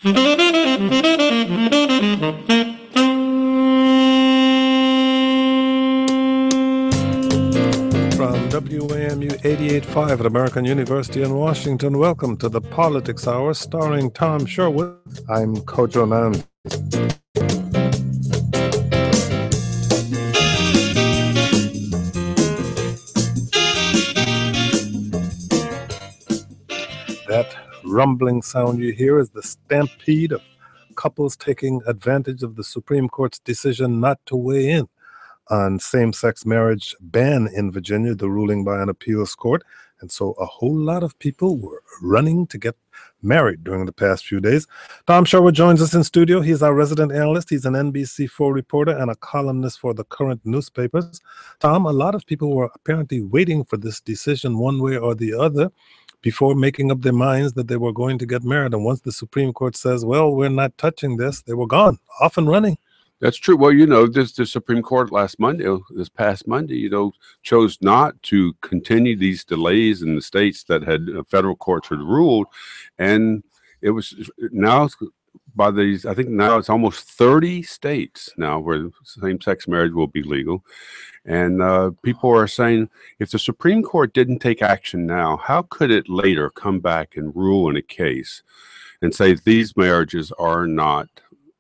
From WAMU 88.5 at American University in Washington, welcome to the Politics Hour starring Tom Sherwood. I'm Kojo and That rumbling sound you hear is the stampede of couples taking advantage of the Supreme Court's decision not to weigh in on same-sex marriage ban in Virginia, the ruling by an appeals court. And so a whole lot of people were running to get married during the past few days. Tom Sherwood joins us in studio. He's our resident analyst. He's an NBC4 reporter and a columnist for the current newspapers. Tom, a lot of people were apparently waiting for this decision one way or the other before making up their minds that they were going to get married. And once the Supreme Court says, well, we're not touching this, they were gone, off and running. That's true. Well, the Supreme Court this past Monday, chose not to continue these delays in the states that had federal courts had ruled. And it was now I think now it's almost 30 states now where same-sex marriage will be legal. And people are saying, if the Supreme Court didn't take action now, how could it later come back and rule in a case and say these marriages are not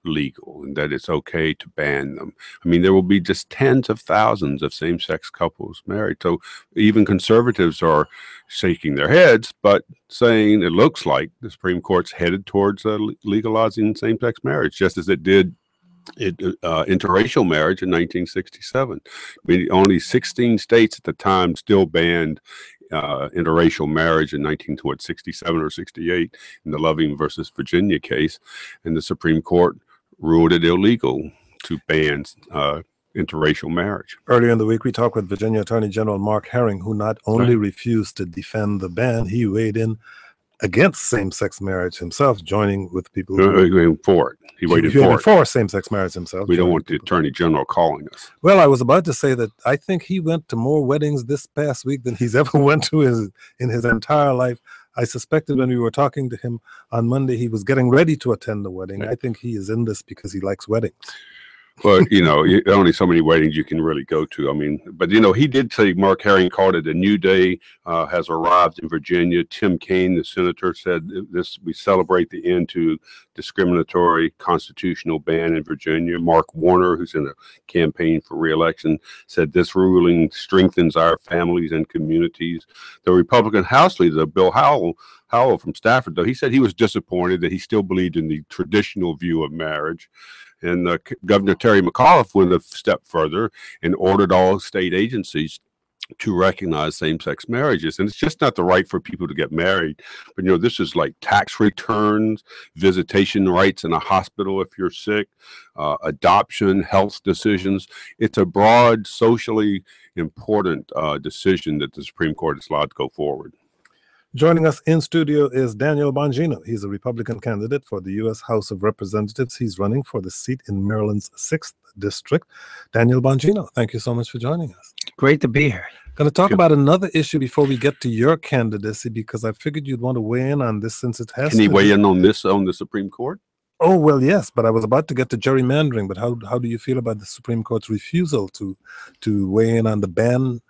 legal and that it's okay to ban them? I mean, there will be just tens of thousands of same-sex couples married. So even conservatives are shaking their heads, but saying it looks like the Supreme Court's headed towards legalizing same-sex marriage, just as it did interracial marriage in 1967. I mean, only 16 states at the time still banned interracial marriage in 1967 or 68 in the Loving versus Virginia case, and the Supreme Court ruled it illegal to ban interracial marriage. Earlier in the week, we talked with Virginia Attorney General Mark Herring, who not only refused to defend the ban, he weighed in against same-sex marriage himself, joining with people who for it. He waited for same-sex marriage himself. We don't want the Attorney General calling us. Well, I was about to say that I think he went to more weddings this past week than he's ever went to in his entire life. I suspected when we were talking to him on Monday, he was getting ready to attend the wedding. I think he is in this because he likes weddings. But, only so many weddings you can really go to. I mean, but, he did say, Mark Herring called it a new day has arrived in Virginia. Tim Kaine, the senator, said we celebrate the end to discriminatory constitutional ban in Virginia. Mark Warner, who's in a campaign for re-election, said this ruling strengthens our families and communities. The Republican House leader, Bill Howell from Stafford, though, he said he was disappointed that he still believed in the traditional view of marriage. And Governor Terry McAuliffe went a step further and ordered all state agencies to recognize same-sex marriages. And it's just not the right for people to get married. But, this is like tax returns, visitation rights in a hospital if you're sick, adoption, health decisions. It's a broad, socially important decision that the Supreme Court is allowed to go forward. Joining us in studio is Daniel Bongino. He's a Republican candidate for the U.S. House of Representatives. He's running for the seat in Maryland's 6th District. Daniel Bongino, thank you so much for joining us. Great to be here. Going to talk about another issue before we get to your candidacy, because I figured you'd want to weigh in on this since it has. Can he weigh in on this on the Supreme Court? Oh, well, yes, but I was about to get to gerrymandering. But how do you feel about the Supreme Court's refusal to weigh in on the ban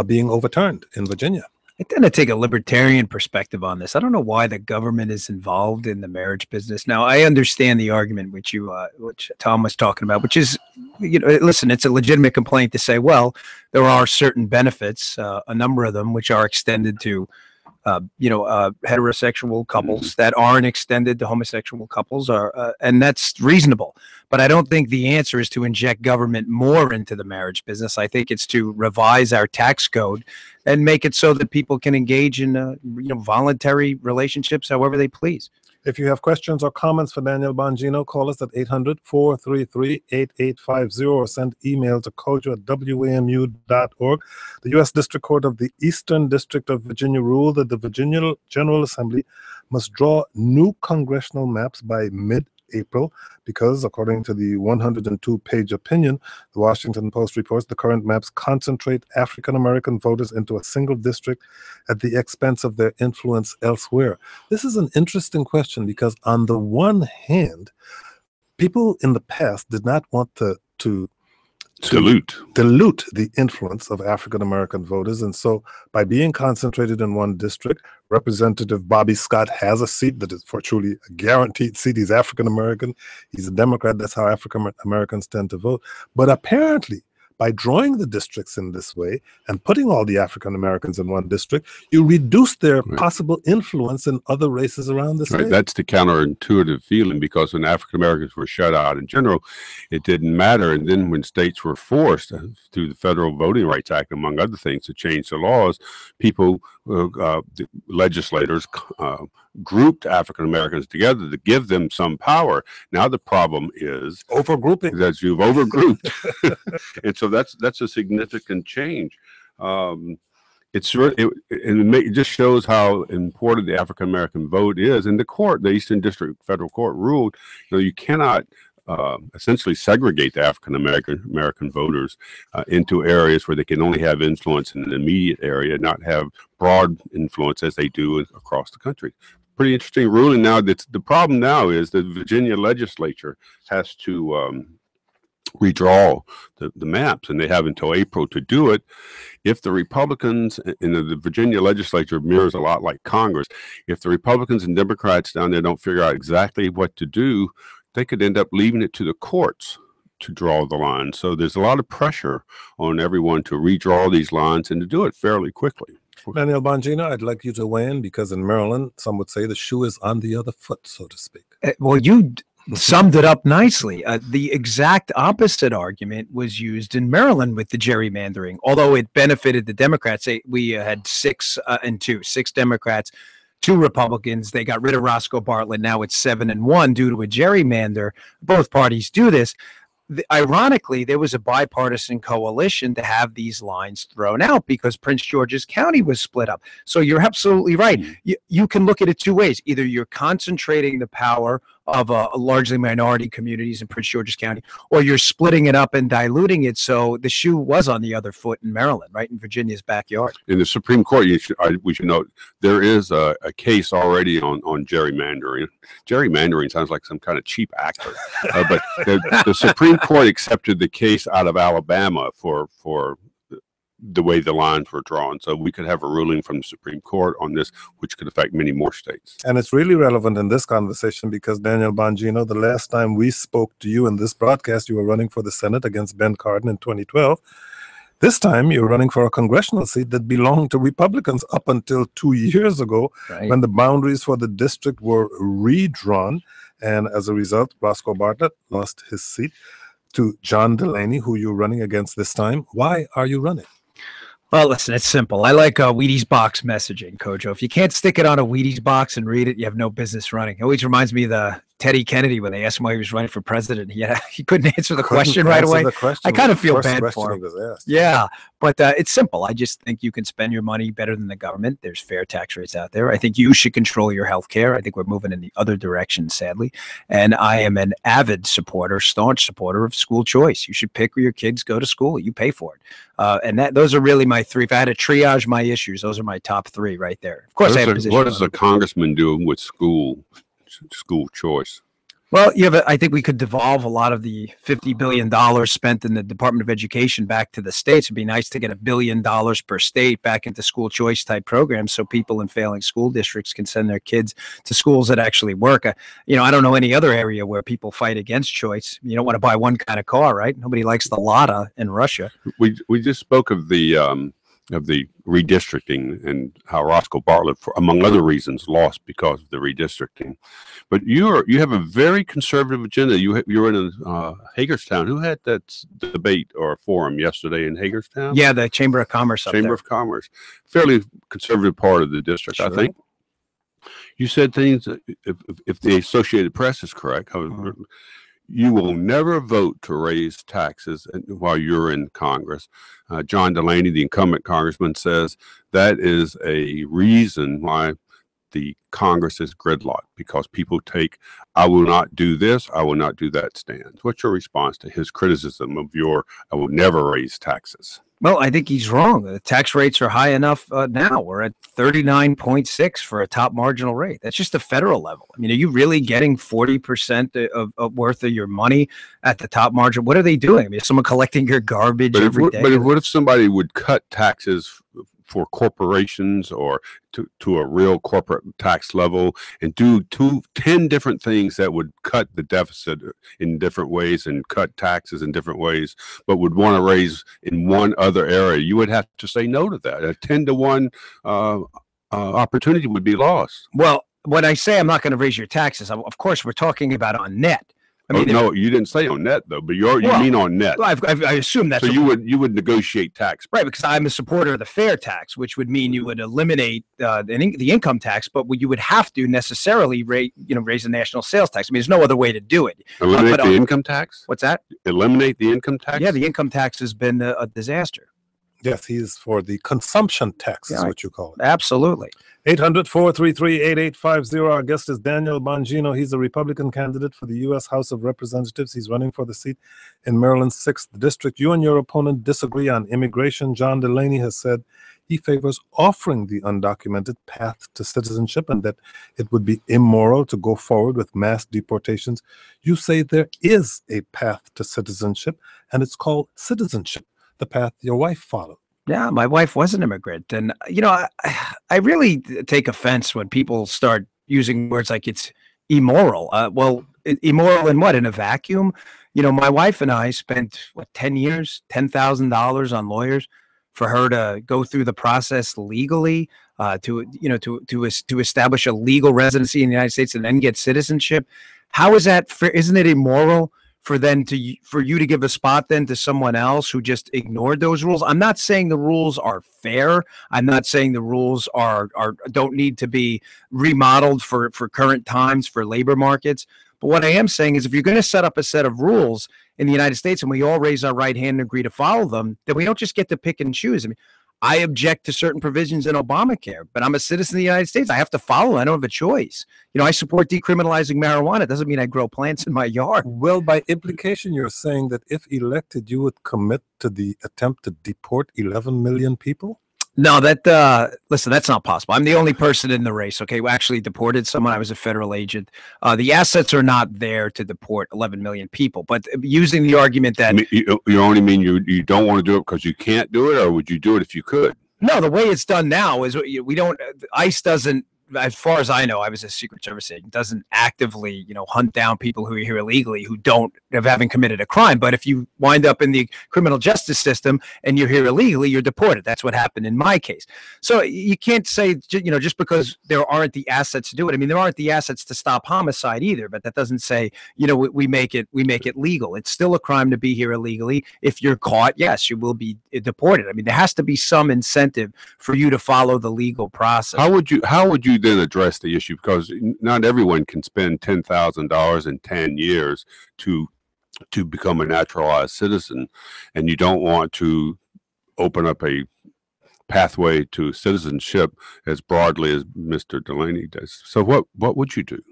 being overturned in Virginia? I tend to take a libertarian perspective on this. I don't know why the government is involved in the marriage business. Now, I understand the argument which Tom was talking about, which is, listen, it's a legitimate complaint to say, well, there are certain benefits, a number of them, which are extended to, heterosexual couples that aren't extended to homosexual couples, and that's reasonable. But I don't think the answer is to inject government more into the marriage business. I think it's to revise our tax code and make it so that people can engage in voluntary relationships however they please. If you have questions or comments for Daniel Bongino, call us at 800-433-8850 or send email to kojo@wamu.org. The U.S. District Court of the Eastern District of Virginia ruled that the Virginia General Assembly must draw new congressional maps by mid April because, according to the 102-page opinion, the Washington Post reports the current maps concentrate African-American voters into a single district at the expense of their influence elsewhere. This is an interesting question because, on the one hand, people in the past did not want to dilute the influence of African American voters, and so by being concentrated in one district, Representative Bobby Scott has a seat that is for truly a guaranteed seat. He's African American. He's a Democrat. That's how African Americans tend to vote. But apparently, by drawing the districts in this way and putting all the African Americans in one district, you reduce their possible influence in other races around the state. That's the counterintuitive feeling, because when African Americans were shut out in general, it didn't matter. And then when states were forced through the Federal Voting Rights Act, among other things, to change the laws, people, the legislators, grouped African Americans together to give them some power. Now the problem is overgrouping. That you've overgrouped, and so that's a significant change. It just shows how important the African American vote is. And the Eastern District Federal Court ruled, you cannot essentially segregate the African American voters into areas where they can only have influence in an immediate area, not have broad influence as they do across the country. Pretty interesting ruling. Now, the problem now is the Virginia legislature has to redraw the maps, and they have until April to do it. If the Republicans in the Virginia legislature mirrors a lot like Congress, if the Republicans and Democrats down there don't figure out exactly what to do, they could end up leaving it to the courts to draw the line. So there's a lot of pressure on everyone to redraw these lines and to do it fairly quickly. Daniel Bongino, I'd like you to weigh in, because in Maryland, some would say the shoe is on the other foot, so to speak. Well, you summed it up nicely. The exact opposite argument was used in Maryland with the gerrymandering, although it benefited the Democrats. We had 6 Democrats, 2 Republicans. They got rid of Roscoe Bartlett. Now it's 7-1 due to a gerrymander. Both parties do this. Ironically, there was a bipartisan coalition to have these lines thrown out because Prince George's County was split up. So you're absolutely right. You can look at it 2 ways. Either you're concentrating the power of largely minority communities in Prince George's County, or you're splitting it up and diluting it. So the shoe was on the other foot in Maryland, right in Virginia's backyard. In the Supreme Court, we should note, there is a case already on gerrymandering. Gerrymandering sounds like some kind of cheap actor, but the Supreme Court accepted the case out of Alabama for the way the lines were drawn. So we could have a ruling from the Supreme Court on this, which could affect many more states. And it's really relevant in this conversation because, Daniel Bongino, the last time we spoke to you in this broadcast, you were running for the Senate against Ben Cardin in 2012. This time, you're running for a congressional seat that belonged to Republicans up until 2 years ago, when the boundaries for the district were redrawn. And as a result, Roscoe Bartlett lost his seat to John Delaney, who you're running against this time. Why are you running? Well, listen, it's simple. I like Wheaties box messaging, Kojo. If you can't stick it on a Wheaties box and read it, you have no business running. It always reminds me of the Teddy Kennedy when they asked him why he was running for president. He couldn't answer the question right away. I kind of feel bad for him. Yeah, but it's simple. I just think you can spend your money better than the government. There's fair tax rates out there. I think you should control your health care. I think we're moving in the other direction, sadly. And I am an avid supporter, staunch supporter of school choice. You should pick where your kids go to school. You pay for it. And those are really my 3. If I had to triage my issues, those are my top 3 right there. Of course, I have a position. What does a congressman do with school choice? Well, I think we could devolve a lot of the $50 billion spent in the Department of Education back to the states. It'd be nice to get $1 billion per state back into school choice type programs so people in failing school districts can send their kids to schools that actually work. I don't know any other area where people fight against choice. You don't want to buy one kind of car, right? Nobody likes the Lada in Russia. We just spoke of the redistricting and how Roscoe Bartlett, among other reasons, lost because of the redistricting. But you have a very conservative agenda. You're in Hagerstown. Who had that debate or forum yesterday in Hagerstown? Yeah, the Chamber of Commerce. Chamber of Commerce, fairly conservative part of the district, sure. I think. You said things. If the Associated Press is correct, you will never vote to raise taxes while you're in Congress. John Delaney, the incumbent congressman, says that is a reason why the Congress is gridlocked because people take, I will not do this, I will not do that stance. What's your response to his criticism of I will never raise taxes? Well, I think he's wrong. The tax rates are high enough now. We're at 39.6 for a top marginal rate. That's just the federal level. I mean, are you really getting 40% of worth of your money at the top margin? What are they doing? I mean, is someone collecting your garbage every day? But what if somebody would cut taxes for corporations or to a real corporate tax level and do 10 different things that would cut the deficit in different ways and cut taxes in different ways, but would want to raise in one other area? You would have to say no to that. A 10-to-1 opportunity would be lost. Well, when I say I'm not going to raise your taxes, of course, we're talking about on net. I mean, no, you didn't say on net though, but you mean on net. I assume that's so. You would negotiate tax, right? Because I'm a supporter of the fair tax, which would mean you would eliminate the income tax, but you would have to necessarily raise the national sales tax. I mean, there's no other way to do it. Eliminate the income tax. What's that? Eliminate the income tax. Yeah, the income tax has been a disaster. Yes, he's for the consumption tax, is what you call it. Absolutely. 800-433-8850. Our guest is Daniel Bongino. He's a Republican candidate for the U.S. House of Representatives. He's running for the seat in Maryland's 6th District. You and your opponent disagree on immigration. John Delaney has said he favors offering the undocumented path to citizenship and that it would be immoral to go forward with mass deportations. You say there is a path to citizenship, and it's called citizenship, the path your wife followed. Yeah, my wife was an immigrant. And, I really take offense when people start using words like it's immoral. Immoral in what? In a vacuum? My wife and I spent, 10 years, $10,000 on lawyers for her to go through the process legally, to establish a legal residency in the United States and then get citizenship. How is that fair? Isn't it immoral for you to give a spot then to someone else who just ignored those rules? I'm not saying the rules are fair. I'm not saying the rules don't need to be remodeled for current times, for labor markets. But what I am saying is if you're going to set up a set of rules in the United States and we all raise our right hand and agree to follow them, then we don't just get to pick and choose. I mean, I object to certain provisions in Obamacare, but I'm a citizen of the United States. I have to follow. I don't have a choice. I support decriminalizing marijuana. It doesn't mean I grow plants in my yard. Well, by implication, you're saying that if elected, you would commit to the attempt to deport 11 million people? No, listen, that's not possible. I'm the only person in the race. Okay, we actually deported someone. I was a federal agent. The assets are not there to deport 11 million people. But using the argument that you only mean you don't want to do it because you can't do it, or would you do it if you could? No, the way it's done now is we don't. ICE doesn't. As far as I know, I was a Secret Service agent, doesn't actively, hunt down people who are here illegally who haven't committed a crime. But if you wind up in the criminal justice system and you're here illegally, you're deported. That's what happened in my case. So you can't say, just because there aren't the assets to do it. I mean, there aren't the assets to stop homicide either, but that doesn't say, we make it legal. It's still a crime to be here illegally. If you're caught, yes, you will be deported. I mean, there has to be some incentive for you to follow the legal process. How would you then address the issue? Because not everyone can spend $10,000 in 10 years to become a naturalized citizen, and you don't want to open up a pathway to citizenship as broadly as Mr. Delaney does. So what would you do?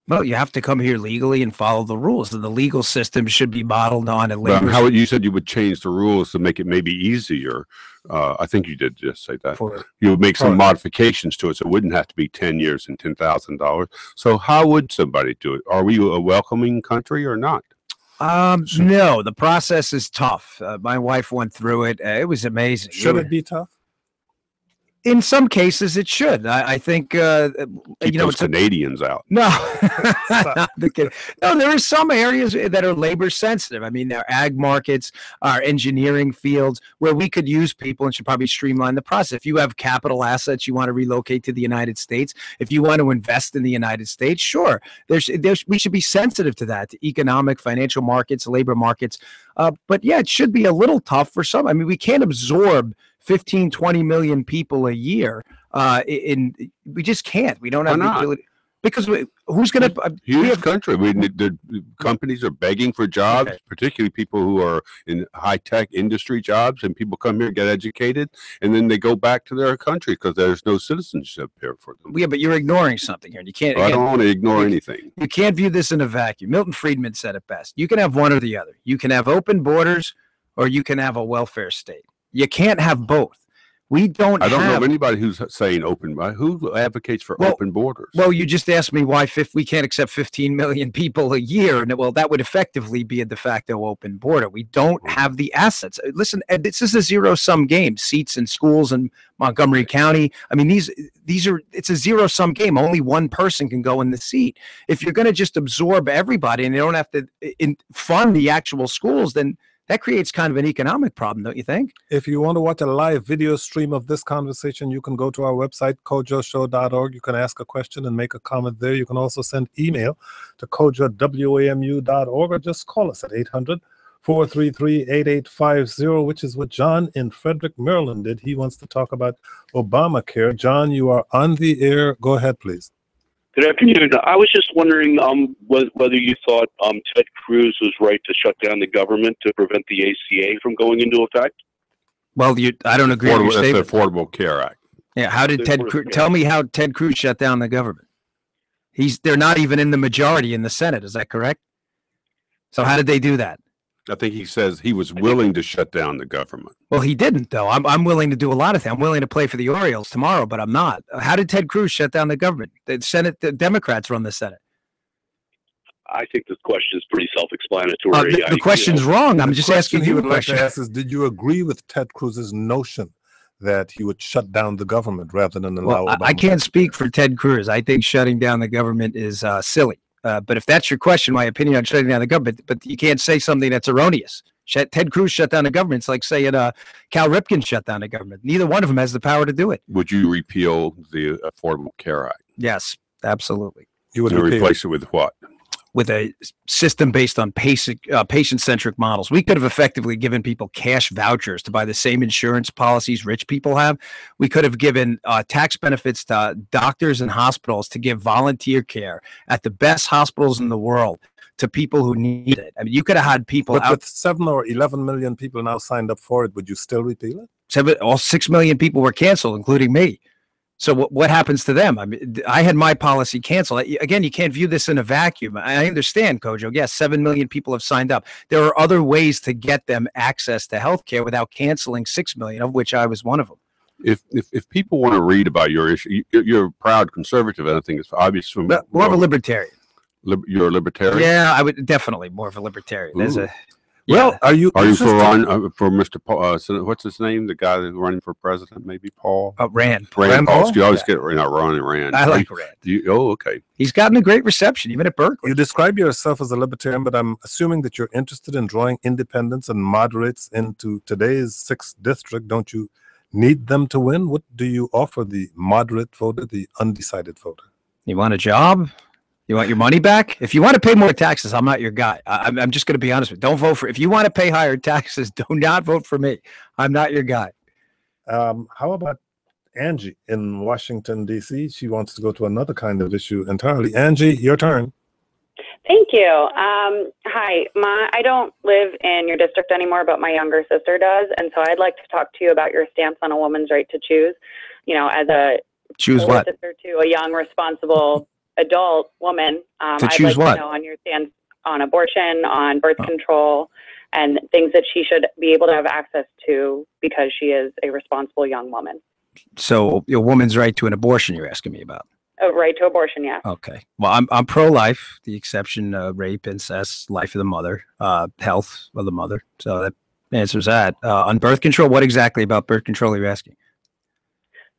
Well, you have to come here legally and follow the rules, and the legal system should be modeled on a labor. How you said you would change the rules to make it maybe easier. I think you did just say that. You would make some modifications to it, so it wouldn't have to be 10 years and $10,000. So how would somebody do it? Are we a welcoming country or not? No, the process is tough. My wife went through it. It was amazing. Should it be tough? In some cases, it should. I think, Keep those Canadians out. No, no, there are some areas that are labor sensitive. I mean, our ag markets, our engineering fields, where we could use people and should probably streamline the process. If you have capital assets, you want to relocate to the United States. If you want to invest in the United States, sure. We should be sensitive to that, to economic, financial markets, labor markets. But yeah, it should be a little tough for some. I mean, we can't absorb 15-20 million people a year. We just can't. We don't have the ability. Because who's going to? Huge country. The companies are begging for jobs, Okay. particularly people who are in high-tech industry jobs, and people come here, get educated, and then they go back to their country because there's no citizenship here for them. Yeah, but you're ignoring something here. And you can't. Well, I Again, don't want to ignore anything. you can't view this in a vacuum. Milton Friedman said it best. You can have one or the other. You can have open borders, or you can have a welfare state. You can't have both. We don't. I don't know have of anybody who's saying open. Who advocates for open borders? Well, you just asked me why we can't accept 15 million people a year, and well, that would effectively be a de facto open border. We don't have the assets. Listen, Ed, this is a zero-sum game. Seats in schools in Montgomery County. I mean, it's a zero-sum game. Only one person can go in the seat. If you're going to just absorb everybody and they don't have to fund the actual schools, then that creates kind of an economic problem, don't you think? If you want to watch a live video stream of this conversation, you can go to our website, kojoshow.org. You can ask a question and make a comment there. You can also send email to kojo@wamu.org, or just call us at 800-433-8850, which is what John in Frederick, Maryland did. He wants to talk about Obamacare. John, you are on the air. Go ahead, please. Good afternoon. I was just wondering whether you thought Ted Cruz was right to shut down the government to prevent the ACA from going into effect. Well, I don't agree with your That's the statement. Affordable Care Act. Yeah, how did Ted Cruz tell me how Ted Cruz shut down the government? They're not even in the majority in the Senate. Is that correct? So how did they do that? I think he says he was willing to shut down the government. Well, he didn't, though. I'm willing to do a lot of things. I'm willing to play for the Orioles tomorrow, but I'm not. How did Ted Cruz shut down the government? The Democrats run the Senate. I think this question is pretty self-explanatory. The question's wrong. I'm just asking you a question. Like to ask is, did you agree with Ted Cruz's notion that he would shut down the government rather than allow Obama? I can't speak for Ted Cruz. I think shutting down the government is silly. But if that's your question, my opinion on shutting down the government, but you can't say something that's erroneous. Ted Cruz shut down the government. It's like saying Cal Ripken shut down the government. Neither one of them has the power to do it. Would you repeal the Affordable Care Act? Yes, absolutely. You would replace it with what? With a system based on patient-centric models. We could have effectively given people cash vouchers to buy the same insurance policies rich people have. We could have given tax benefits to doctors and hospitals to give volunteer care at the best hospitals in the world to people who need it. I mean, you could have had people But with 7 or 11 million people now signed up for it, would you still repeal it? All 6 million people were canceled, including me. So what happens to them? I mean, I had my policy canceled. Again, you can't view this in a vacuum. I understand, Kojo. Yes, 7 million people have signed up. There are other ways to get them access to health care without canceling 6 million, of which I was one of them. If people want to read about your issue, you're a proud conservative, and I think it's obvious from More of a libertarian. You're a libertarian? Yeah, I would definitely more of a libertarian. There's Ooh. Well, are you for Mr. Paul? What's his name? The guy that's running for president, maybe Paul. Rand. Rand Paul? Paul. You always get Ron and Rand. I like Rand. Okay. He's gotten a great reception, even at Berkeley. You describe yourself as a libertarian, but I'm assuming that you're interested in drawing independents and moderates into today's 6th district. Don't you need them to win? What do you offer the moderate voter, the undecided voter? You want a job? You want your money back? If you want to pay more taxes, I'm not your guy. I'm just going to be honest with you. Don't vote for. If you want to pay higher taxes, do not vote for me. I'm not your guy. How about Angie in Washington, D.C.? She wants to go to another kind of issue entirely. Angie, your turn. Thank you. Hi. I don't live in your district anymore, but my younger sister does. And so I'd like to talk to you about your stance on a woman's right to choose, as a choose what? sister to a young, responsible adult woman. To choose I'd like what? to know on your stance on abortion, on birth control, and things that she should be able to have access to because she is a responsible young woman. So your woman's right to an abortion you're asking me about? A right to abortion, yeah. Okay. Well, I'm pro-life, the exception rape, incest, life of the mother, health of the mother. So that answers that. On birth control, what exactly about birth control are you asking?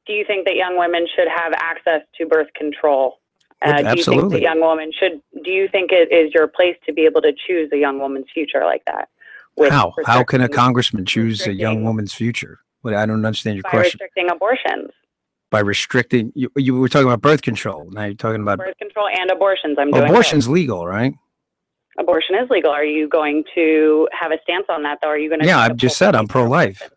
Do you think that young women should have access to birth control? Absolutely. Do you think that young women do you think it is your place to be able to choose a young woman's future like that? How can a congressman choose a young woman's future? Well, I don't understand your question. By restricting abortions. By restricting, you were talking about birth control. Now you're talking about birth control and abortions. Abortion's legal, right? Abortion is legal. Are you going to have a stance on that, though? Are you going to? Yeah, I've just said I'm pro-life.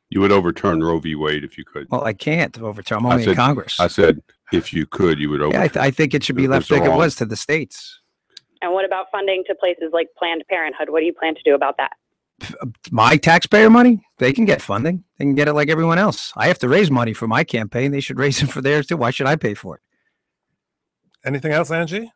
You would overturn Roe v. Wade if you could. Well, I can't overturn. I'm only in Congress. I said, if you could, you would overturn. I think it should be left like it was to the states. And what about funding to places like Planned Parenthood? What do you plan to do about that? My taxpayer money, they can get funding. They can get it like everyone else. I have to raise money for my campaign. They should raise it for theirs too. Why should I pay for it? Anything else, Angie?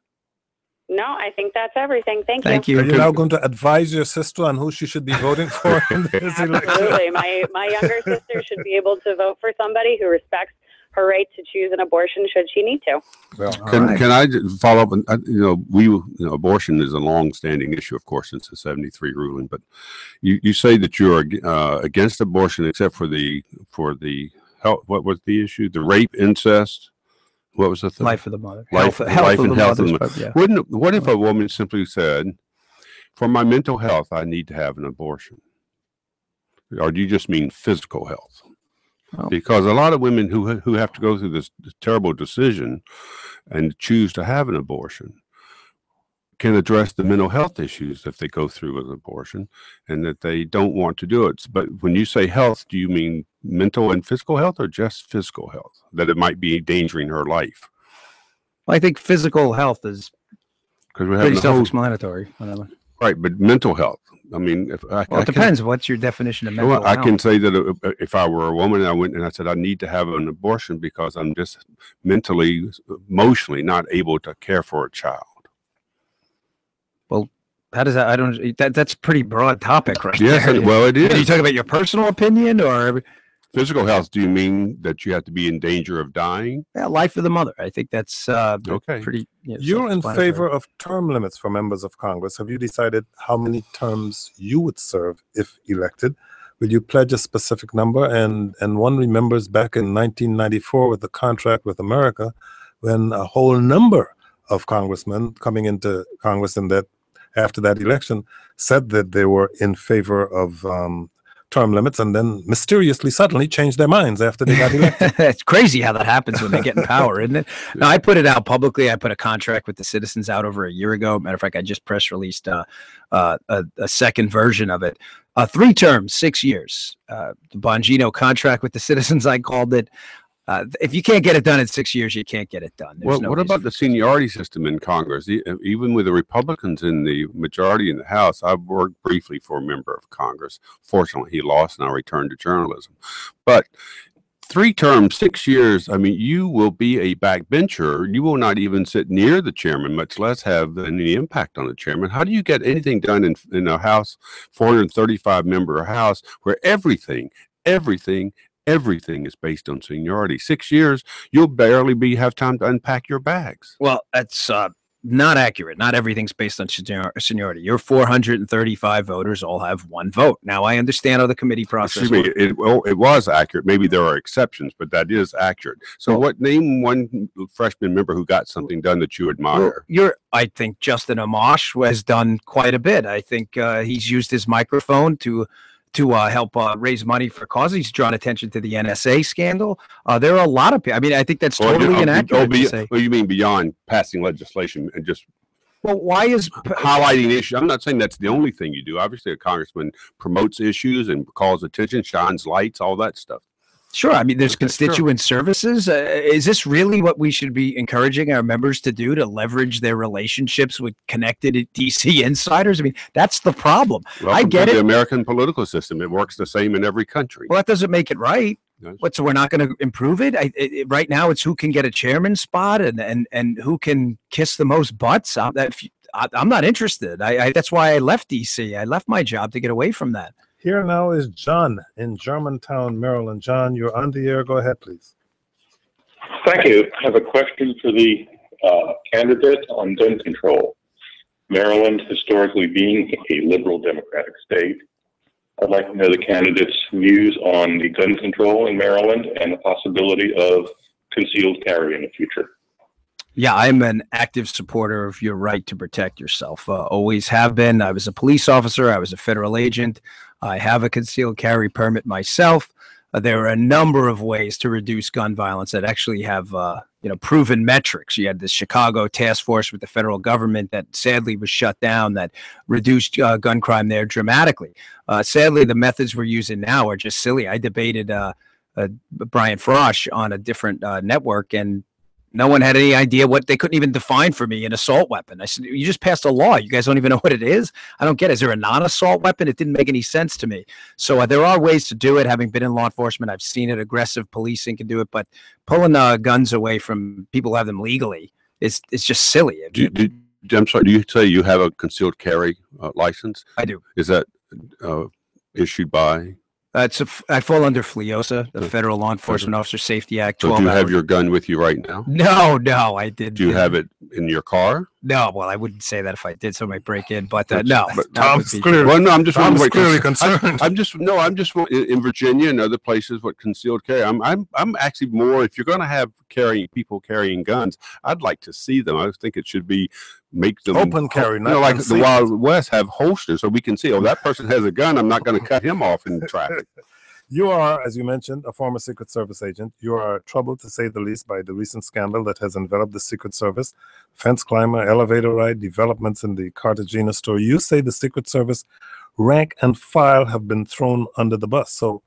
No, I think that's everything. Thank you. Are you now going to advise your sister on who she should be voting for in this election? Absolutely. My younger sister should be able to vote for somebody who respects her right to choose an abortion should she need to. Well, can I just follow up? Abortion is a long-standing issue, of course, since the '73 ruling. But you say that you're against abortion, except for the health. What was the issue? The rape, incest. What was the thing? Life of the mother. Health and health of the mother. Yeah. What if a woman simply said, "For my mental health, I need to have an abortion," or do you just mean physical health? Oh. Because a lot of women who have to go through this terrible decision and choose to have an abortion can address the mental health issues if they go through with an abortion and that they don't want to do it. But when you say health, do you mean mental and physical health or just physical health, that it might be endangering her life? Well, I think physical health is pretty self-explanatory. Right, but mental health. I mean, it depends. What's your definition of mental health? I can say that if I were a woman and I went and I said I need to have an abortion because I'm just mentally, emotionally not able to care for a child. Well, how does that? I don't. That's a pretty broad topic, right? Yes, there. Well, it is. Are you talking about your personal opinion or physical health? Do you mean that you have to be in danger of dying? Yeah, life of the mother. I think that's okay. Pretty. You're in favor of term limits for members of Congress. Have you decided how many terms you would serve if elected? Will you pledge a specific number? And one remembers back in 1994 with the contract with America, when a whole number of congressmen coming into Congress in that after that election said that they were in favor of term limits, and then mysteriously suddenly changed their minds after they got elected. It's crazy how that happens when they get in power, isn't it? No, I put it out publicly. I put a contract with the citizens out over a year ago. Matter of fact, I just press released a second version of it. 3 terms, 6 years. The Bongino contract with the citizens, I called it. If you can't get it done in 6 years, you can't get it done. Well, what about the seniority system in Congress? Even with the Republicans in the majority in the House, I worked briefly for a member of Congress. Fortunately, he lost and I returned to journalism. But 3 terms, 6 years, I mean, you will be a backbencher. You will not even sit near the chairman, much less have any impact on the chairman. How do you get anything done in a House, 435-member House, where everything is based on seniority? 6 years, you'll barely have time to unpack your bags. Well, that's not accurate. Not everything's based on seniority. Your 435 voters all have 1 vote. Now, I understand how the committee process works. It was accurate. Maybe there are exceptions, but that is accurate. So name one freshman member who got something done that you admire. I think Justin Amash has done quite a bit. I think he's used his microphone to help raise money for causes. He's drawn attention to the NSA scandal. There are a lot of people. I mean, I think that's totally inaccurate to say. Well, you mean beyond passing legislation and just why is highlighting issues? I'm not saying that's the only thing you do. Obviously, a congressman promotes issues and calls attention, shines lights, all that stuff. Sure. I mean, there's constituent services. Is this really what we should be encouraging our members to do, to leverage their relationships with connected D.C. insiders? I mean, that's the problem. I get it. The American political system, it works the same in every country. Well, that doesn't make it right. So we're not going to improve it? Right now, it's who can get a chairman spot and who can kiss the most butts. I'm not interested. That's why I left D.C. I left my job to get away from that. Here now is John in Germantown, Maryland. John, you're on the air. Go ahead, please. Thank you. I have a question for the candidate on gun control. Maryland, historically being a liberal democratic state, I'd like to know the candidate's views on the gun control in Maryland and the possibility of concealed carry in the future. Yeah, I'm an active supporter of your right to protect yourself. Always have been. I was a police officer. I was a federal agent. I have a concealed carry permit myself. There are a number of ways to reduce gun violence that actually have proven metrics. You had the Chicago task force with the federal government that sadly was shut down that reduced gun crime there dramatically. Sadly, the methods we're using now are just silly. I debated Brian Frosch on a different network, and No one had any idea what they couldn't even define for me an assault weapon. I said, you just passed a law. You guys don't even know what it is. I don't get it. Is there a non-assault weapon? It didn't make any sense to me. So there are ways to do it. Having been in law enforcement, I've seen it. Aggressive policing can do it, but pulling guns away from people who have them legally it's just silly. I'm sorry, do you say you have a concealed carry license? I do. Is that issued by? I fall under FLIOSA, the Federal Law Enforcement Officer Safety Act. So do you have your gun with you right now? No, I didn't. Do you have it in your car? No, well, I wouldn't say that if I did. Somebody might break in, but no. But Tom's clearly, well, no, I'm just Tom's clearly concerned. I'm just in Virginia and other places. What concealed carry? I'm actually more. If you're going to have people carrying guns, I'd like to see them. I think it should be make them open carry, not like the Wild West have holsters, so we can see. Oh, that person has a gun. I'm not going to cut him off in traffic. You are, as you mentioned, a former Secret Service agent. You are troubled, to say the least, by the recent scandal that has enveloped the Secret Service. Fence climber, elevator ride, developments in the Cartagena store. You say the Secret Service rank and file have been thrown under the bus. So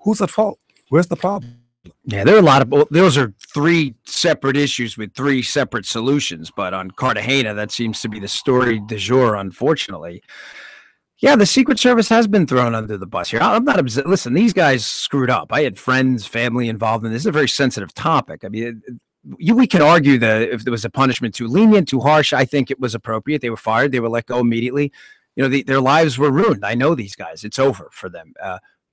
who's at fault? Where's the problem? Yeah, there are a lot of those are three separate issues with three separate solutions. But on Cartagena, that seems to be the story du jour, unfortunately. Yeah, the Secret Service has been thrown under the bus here. I'm not listen, these guys screwed up. I had friends, family involved in this. This is a very sensitive topic. I mean, we can argue that if there was a punishment too lenient, too harsh, I think it was appropriate. They were fired. They were let go immediately. You know, their lives were ruined. I know these guys. It's over for them.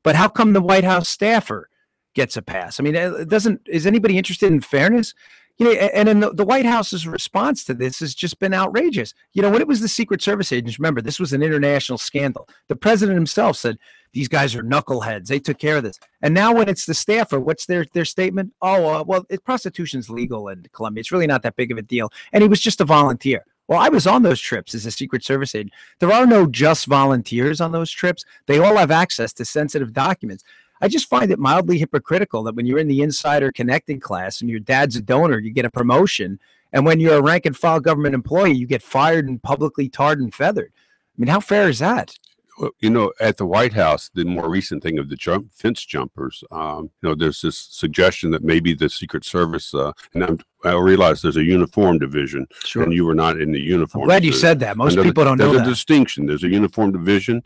But how come the White House staffer gets a pass? I mean, is anybody interested in fairness? You know, and then the White House's response to this has just been outrageous. You know, when it was the Secret Service agents, remember, this was an international scandal. The president himself said, these guys are knuckleheads. They took care of this. And now when it's the staffer, what's their statement? Oh, well, prostitution's legal in Colombia. It's really not that big of a deal. And he was just a volunteer. Well, I was on those trips as a Secret Service agent. There are no just volunteers on those trips. They all have access to sensitive documents. I just find it mildly hypocritical that when you're in the insider connected class and your dad's a donor, you get a promotion. And when you're a rank and file government employee, you get fired and publicly tarred and feathered. I mean, how fair is that? Well, you know, at the White House, the more recent thing of the fence jumpers, you know, there's this suggestion that maybe the Secret Service, and I realize there's a uniform division, Sure. And you were not in the uniform. I'm glad you said that. Most people don't know that. There's a distinction. There's a uniform division,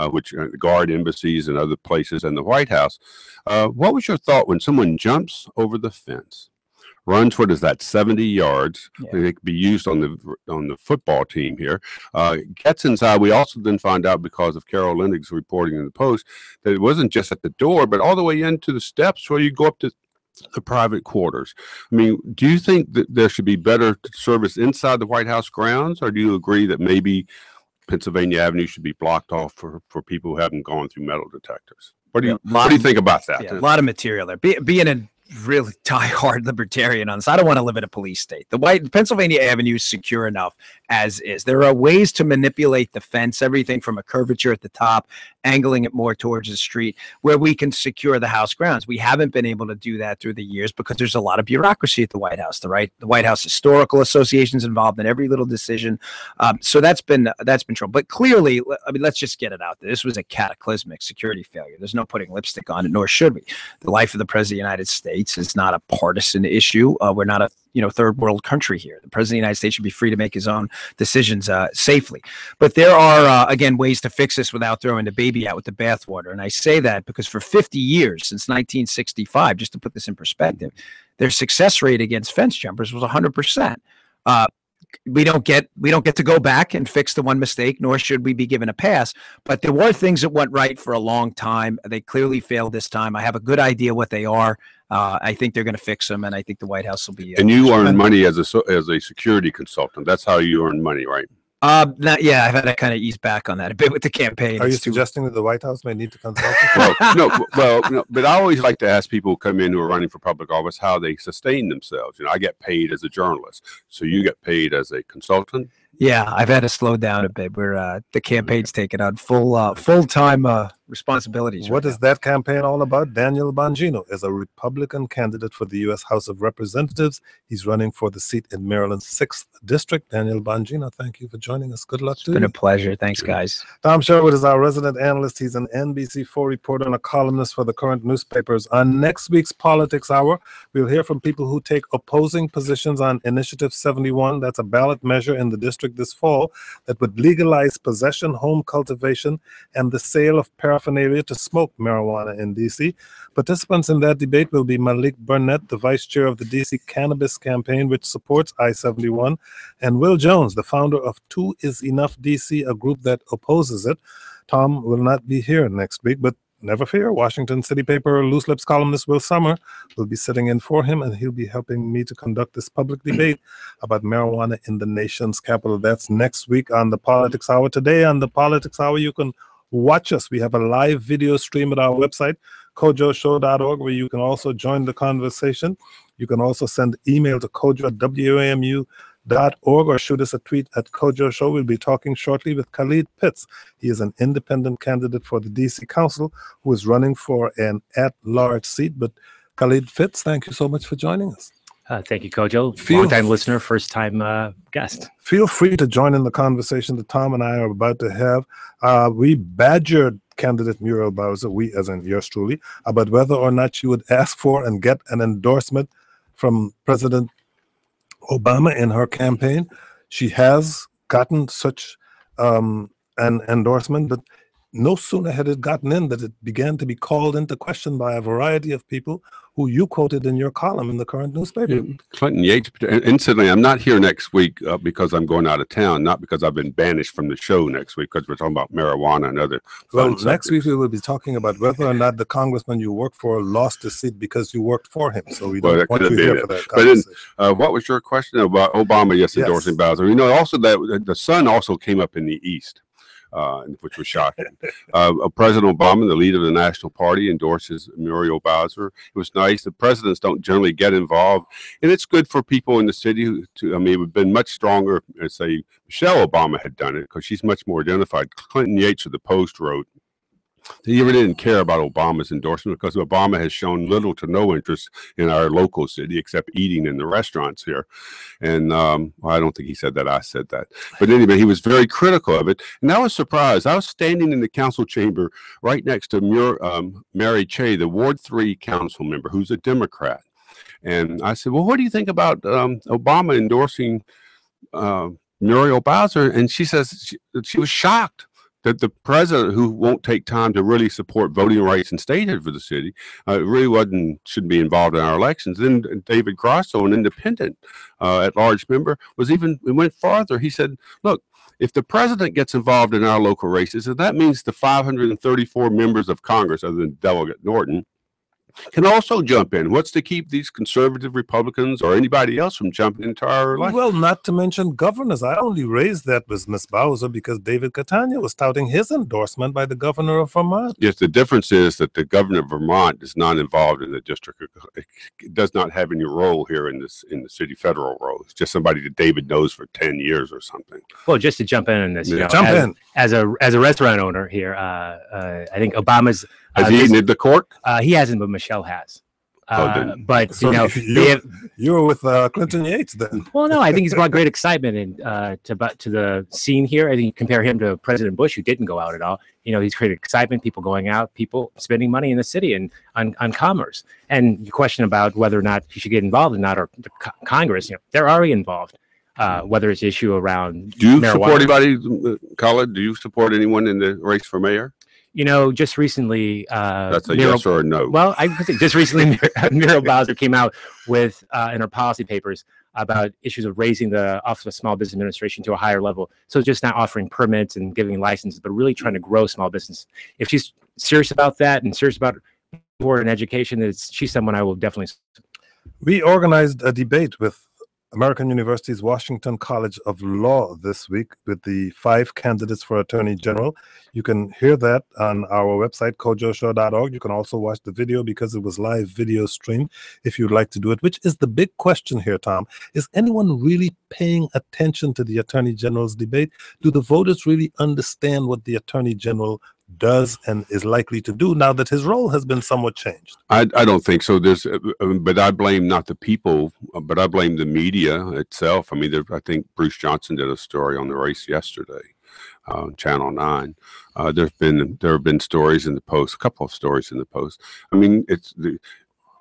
which guard embassies and other places, and the White House. What was your thought when someone jumps over the fence? Runs, what is that, 70 yards? Yeah. They could be used on the football team here. Gets inside. We also then find out, because of Carol Lenig's reporting in the Post, that it wasn't just at the door, but all the way into the steps where you go up to the private quarters. I mean, do you think that there should be better service inside the White House grounds, or do you agree that maybe Pennsylvania Avenue should be blocked off for people who haven't gone through metal detectors? What do you think about that? Yeah, a lot of material there. Being a really die-hard libertarian on this, I don't want to live in a police state. The Pennsylvania Avenue is secure enough as is. There are ways to manipulate the fence, everything from a curvature at the top, angling it more towards the street, where we can secure the House grounds. We haven't been able to do that through the years because there's a lot of bureaucracy at the White House. The White House Historical Association's involved in every little decision. So that's been trouble. But clearly, I mean, let's just get it out there. This was a cataclysmic security failure. There's no putting lipstick on it, nor should we. The life of the President of the United States is not a partisan issue. We're not a third world country here. The President of the United States should be free to make his own decisions safely. But there are, again, ways to fix this without throwing the baby out with the bathwater. And I say that because for 50 years, since 1965, just to put this in perspective, their success rate against fence jumpers was 100%. We don't get to go back and fix the one mistake, nor should we be given a pass. But there were things that went right for a long time. They clearly failed this time. I have a good idea what they are. I think they're going to fix them, and I think the White House will be. And you earn money as a security consultant. That's how you earn money, right? Yeah, I've had to kind of ease back on that a bit with the campaign. Are you suggesting that the White House may need to consult? No, but I always like to ask people who come in who are running for public office how they sustain themselves. You know, I get paid as a journalist, so you get paid as a consultant. Yeah, I've had to slow down a bit. Where the campaign's taken on full-time responsibilities. What is that campaign all about? Daniel Bongino is a Republican candidate for the U.S. House of Representatives. He's running for the seat in Maryland's 6th District. Daniel Bongino, thank you for joining us. Good luck to you. It's been a pleasure. Thanks, guys. Tom Sherwood is our resident analyst. He's an NBC4 reporter and a columnist for the current newspapers. On next week's Politics Hour, we'll hear from people who take opposing positions on Initiative 71. That's a ballot measure in the district this fall that would legalize possession, home cultivation, and the sale of paraphernalia to smoke marijuana in D.C. Participants in that debate will be Malik Burnett, the vice chair of the D.C. Cannabis Campaign, which supports I-71, and Will Jones, the founder of Two Is Enough D.C., a group that opposes it. Tom will not be here next week, but never fear. Washington City Paper Loose Lips columnist Will Summer will be sitting in for him, and he'll be helping me to conduct this public debate about marijuana in the nation's capital. That's next week on the Politics Hour. Today on the Politics Hour, you can watch us. We have a live video stream at our website, kojoshow.org, where you can also join the conversation. You can also send email to kojo@wamu.org or shoot us a tweet at Kojo Show. We'll be talking shortly with Khalid Pitts. He is an independent candidate for the D.C. Council who is running for an at-large seat. But Khalid Pitts, thank you so much for joining us. Thank you, Kojo. Long-time listener, first-time guest. Feel free to join in the conversation that Tom and I are about to have. We badgered candidate Muriel Bowser, we as in yours truly, about whether or not she would ask for and get an endorsement from President Obama in her campaign. She has gotten such an endorsement, but no sooner had it gotten in that it began to be called into question by a variety of people who you quoted in your column in the current newspaper. Clinton Yates, incidentally, I'm not here next week because I'm going out of town, not because I've been banished from the show next week, because we're talking about marijuana and other. Well, next week we will be talking about whether or not the congressman you work for lost his seat because you worked for him. So we don't want you here for that conversation. But then, what was your question about Obama? Yes, endorsing Bowser. You know, also that the sun also came up in the East. Which was shocking. President Obama, the leader of the National Party, endorses Muriel Bowser. It was nice. The presidents don't generally get involved, and it's good for people in the city to. I mean, it would have been much stronger if, say, Michelle Obama had done it, because she's much more identified. Clinton Yates of the Post wrote he really didn't care about Obama's endorsement because Obama has shown little to no interest in our local city except eating in the restaurants here. And well, I don't think he said that. I said that. But anyway, he was very critical of it. And I was surprised. I was standing in the council chamber right next to Mary Che, the Ward 3 council member, who's a Democrat. And I said, well, what do you think about Obama endorsing Muriel Bowser? And she says she was shocked that the president, who won't take time to really support voting rights and statehood for the city, really shouldn't be involved in our elections. Then David Grosso, an independent at-large member, went farther. He said, look, if the president gets involved in our local races, and that means the 534 members of Congress, other than Delegate Norton, can also jump in. What's to keep these conservative Republicans or anybody else from jumping into our election? Well, not to mention governors. I only raised that with Ms. Bowser because David Catania was touting his endorsement by the governor of Vermont. Yes, the difference is that the governor of Vermont is not involved in the district. It does not have any role here in the city federal role. It's just somebody that David knows for 10 years or something. Well, just to jump in this, as a restaurant owner here, I think Obama's has he eaten at the court? He hasn't, but Michelle has. But so you were with Clinton Yates then. Well, no, I think he's brought great excitement to the scene here. I think you compare him to President Bush, who didn't go out at all. You know, he's created excitement, people going out, people spending money in the city and on commerce. And your question about whether or not he should get involved or not, or Congress, they're already involved. Whether it's issue around do you marijuana. Support anybody, Khalid? Do you support anyone in the race for mayor? Just recently, that's a yes or a no. Well, I could say just recently, Muriel Bowser came out with in her policy papers about issues of raising the Office of Small Business Administration to a higher level. So just not offering permits and giving licenses, but really trying to grow small business. If she's serious about that and serious about more in education, she's someone I will definitely. We organized a debate with American University's Washington College of Law this week with the 5 candidates for Attorney General. You can hear that on our website, kojoshow.org. You can also watch the video because it was live video stream if you'd like to do it, which is the big question here, Tom. Is anyone really paying attention to the Attorney General's debate? Do the voters really understand what the Attorney General does and is likely to do now that his role has been somewhat changed? I don't think so. There's, but I blame not the people, but I blame the media itself. I mean, I think Bruce Johnson did a story on the race yesterday, Channel 9. There have been stories in the Post, a couple of stories in the Post. I mean,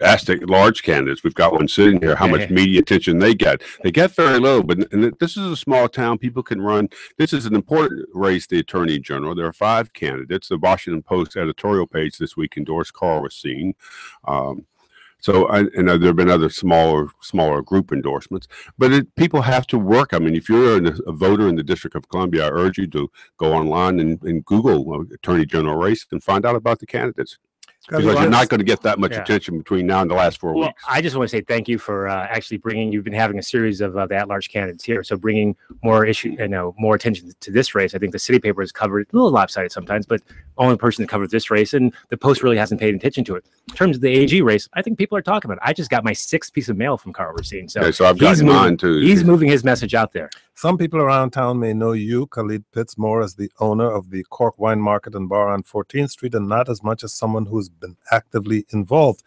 ask the large candidates. We've got one sitting here. How much media attention they get? They get very little. But this is a small town. People can run. This is an important race. The Attorney General. There are 5 candidates. The Washington Post editorial page this week endorsed Carl Racine. So there have been other smaller group endorsements, but people have to work. I mean, if you're a voter in the District of Columbia, I urge you to go online and Google Attorney General race and find out about the candidates. Because you're not going to get that much attention between now and the last 4 weeks. I just want to say thank you for actually you've been having a series of the at-large candidates here. So bringing more more attention to this race. I think the city paper has covered, a little lopsided sometimes, but only person that covers this race, and the Post really hasn't paid attention to it. In terms of the AG race, I think people are talking about it. I just got my 6th piece of mail from Carl Racine. So I've got mine too. He's moving his message out there. Some people around town may know you, Khalid Pitts, more as the owner of the Cork Wine Market and Bar on 14th Street, and not as much as someone who's been actively involved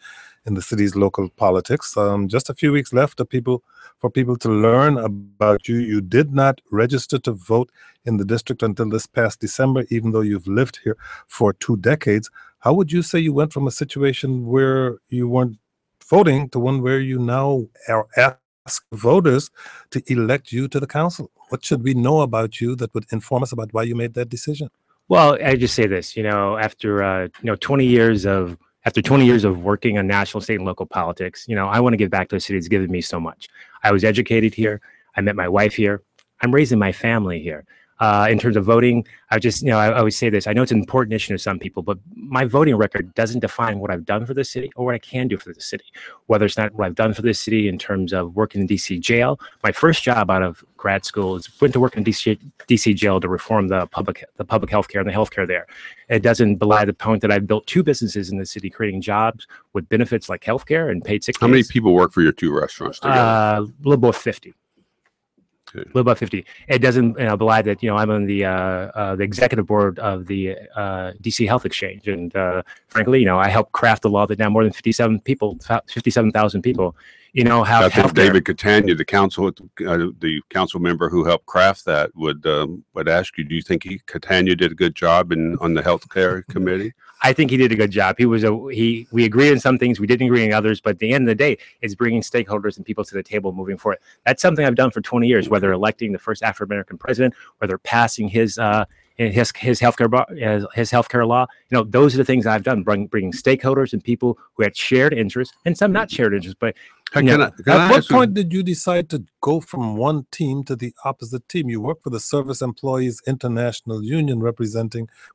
in the city's local politics. Just a few weeks left for people to learn about you. You did not register to vote in the district until this past December, even though you've lived here for 2 decades. How would you say you went from a situation where you weren't voting to one where you now are ask voters to elect you to the council? What should we know about you that would inform us about why you made that decision? Well, I just say this, after 20 years of working on national, state, and local politics, I want to give back to a city that's given me so much. I was educated here. I met my wife here. I'm raising my family here. In terms of voting, I always say this. I know it's an important issue to some people, but my voting record doesn't define what I've done for the city or what I can do for the city. Whether it's not what I've done for the city in terms of working in D.C. jail. My first job out of grad school went to work in D.C. jail to reform the public health care and the health care there. It doesn't belie the point that I've built 2 businesses in the city, creating jobs with benefits like health care and paid sick days. How many people work for your 2 restaurants together? A little above 50. A little about 50. It doesn't belie that I'm on the executive board of the DC Health Exchange, and frankly, I helped craft the law that now more than 57,000 people, have health care. David Catania, the council member who helped craft that, would ask you, do you think Catania did a good job on the health care committee? I think he did a good job. We agreed on some things, we didn't agree on others, but at the end of the day, it's bringing stakeholders and people to the table moving forward. That's something I've done for 20 years, whether electing the first Afro-American president, whether passing his healthcare law. Those are the things I've done, bringing stakeholders and people who had shared interests and some not shared interests. But at what point did you decide to go from one team to the opposite team? You work for the Service Employees International Union,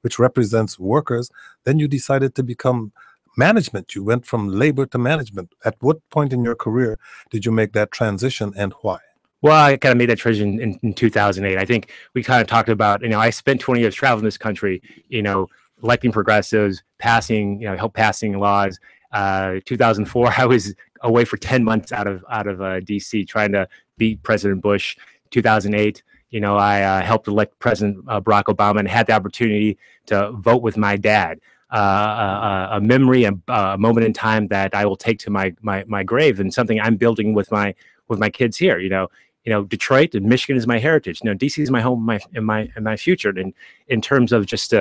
which represents workers. Then you decided to become management. You went from labor to management. At what point in your career did you make that transition, and why? Well, I kind of made that transition in 2008. I think we kind of talked about, I spent 20 years traveling this country, electing progressives, help passing laws. 2004, I was away for 10 months out of DC trying to beat President Bush. 2008, I helped elect President Barack Obama and had the opportunity to vote with my dad. A memory, a moment in time that I will take to my grave, and something I'm building with my kids here. Detroit and Michigan is my heritage. DC is my home, and my future. And in terms of just